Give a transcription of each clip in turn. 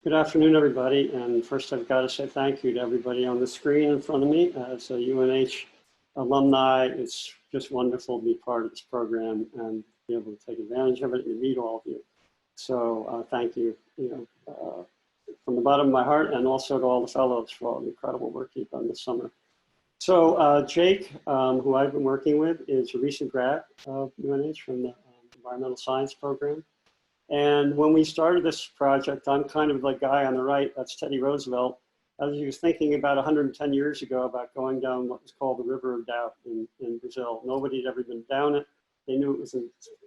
Good afternoon, everybody. And first, I've got to say thank you to everybody on the screen in front of me. As a UNH alumni, it's just wonderful to be part of this program and be able to take advantage of it and meet all of you. So thank you, from the bottom of my heart, and also to all the fellows for all the incredible work you've done this summer. So Jake, who I've been working with, is a recent grad of UNH from the environmental science program. And when we started this project, I'm kind of the guy on the right, that's Teddy Roosevelt, as he was thinking about 110 years ago about going down what was called the River of Doubt in Brazil. Nobody had ever been down it. They knew it was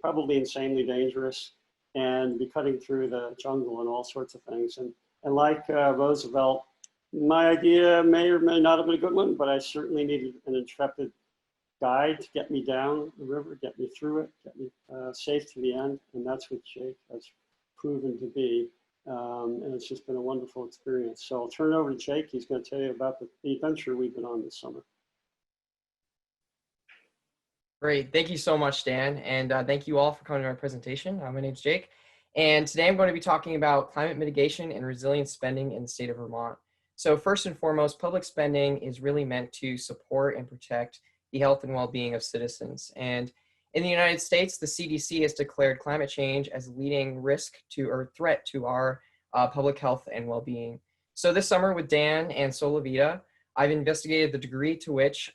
probably insanely dangerous and be cutting through the jungle and all sorts of things. And like Roosevelt, my idea may or may not have been a good one, but I certainly needed an intrepid guide to get me down the river, get me through it, get me safe to the end. And that's what Jake has proven to be. And it's just been a wonderful experience. So I'll turn it over to Jake. He's going to tell you about the adventure we've been on this summer. Great. Thank you so much, Dan. And thank you all for coming to my presentation. My name's Jake. And today I'm going to be talking about climate mitigation and resilience spending in the state of Vermont. So first and foremost, public spending is really meant to support and protect the health and well-being of citizens. And in the United States, the CDC has declared climate change as a leading risk to or threat to our public health and well-being. So this summer with Dan and Solavita, I've investigated the degree to which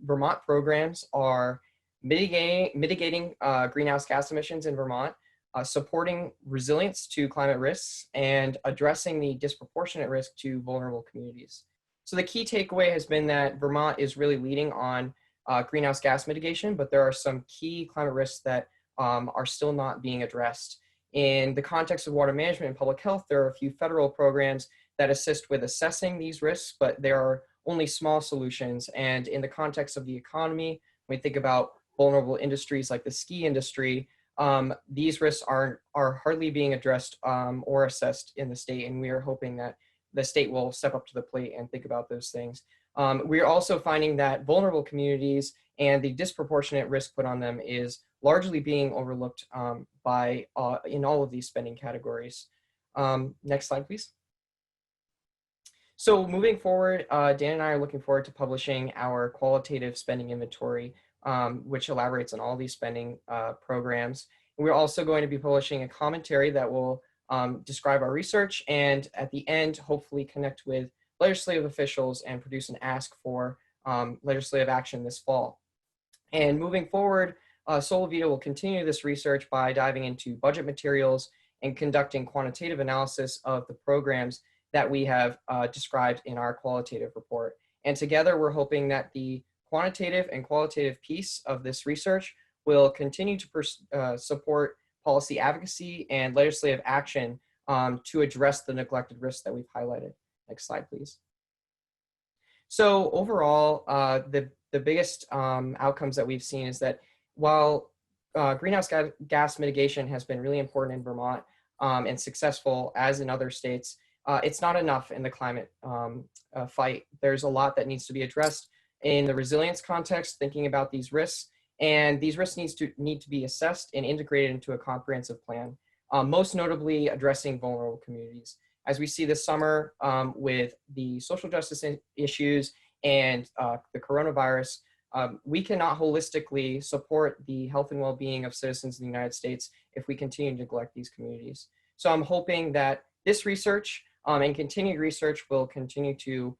Vermont programs are mitigating greenhouse gas emissions in Vermont, supporting resilience to climate risks, and addressing the disproportionate risk to vulnerable communities. So the key takeaway has been that Vermont is really leading on greenhouse gas mitigation, but there are some key climate risks that are still not being addressed. In the context of water management and public health, there are a few federal programs that assist with assessing these risks, but there are only small solutions. And in the context of the economy, when we think about vulnerable industries like the ski industry, these risks are hardly being addressed or assessed in the state, and we are hoping that the state will step up to the plate and think about those things. We're also finding that vulnerable communities and the disproportionate risk put on them is largely being overlooked in all of these spending categories. Next slide, please. So moving forward, Dan and I are looking forward to publishing our qualitative spending inventory, which elaborates on all these spending programs. And we're also going to be publishing a commentary that will describe our research, and at the end, hopefully connect with legislative officials and produce an ask for legislative action this fall. And moving forward, Solavita will continue this research by diving into budget materials and conducting quantitative analysis of the programs that we have described in our qualitative report. And together, we're hoping that the quantitative and qualitative piece of this research will continue to support policy advocacy and legislative action to address the neglected risks that we've highlighted. Next slide, please. So overall, the biggest outcomes that we've seen is that while greenhouse gas mitigation has been really important in Vermont and successful as in other states, it's not enough in the climate fight. There's a lot that needs to be addressed in the resilience context, thinking about these risks, and these risks need to be assessed and integrated into a comprehensive plan, most notably addressing vulnerable communities. As we see this summer with the social justice issues and the coronavirus, we cannot holistically support the health and well-being of citizens in the United States if we continue to neglect these communities. So I'm hoping that this research and continued research will continue to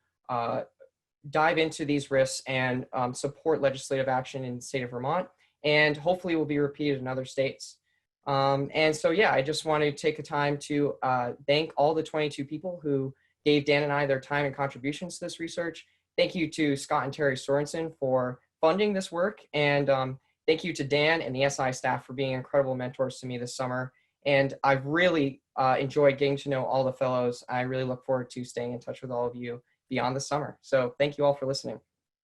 dive into these risks and support legislative action in the state of Vermont, and hopefully will be repeated in other states. And so, yeah, I just want to take the time to thank all the 22 people who gave Dan and I their time and contributions to this research. Thank you to Scott and Terry Sorensen for funding this work. And thank you to Dan and the SI staff for being incredible mentors to me this summer. And I've really enjoyed getting to know all the fellows. I really look forward to staying in touch with all of you beyond the summer. So thank you all for listening.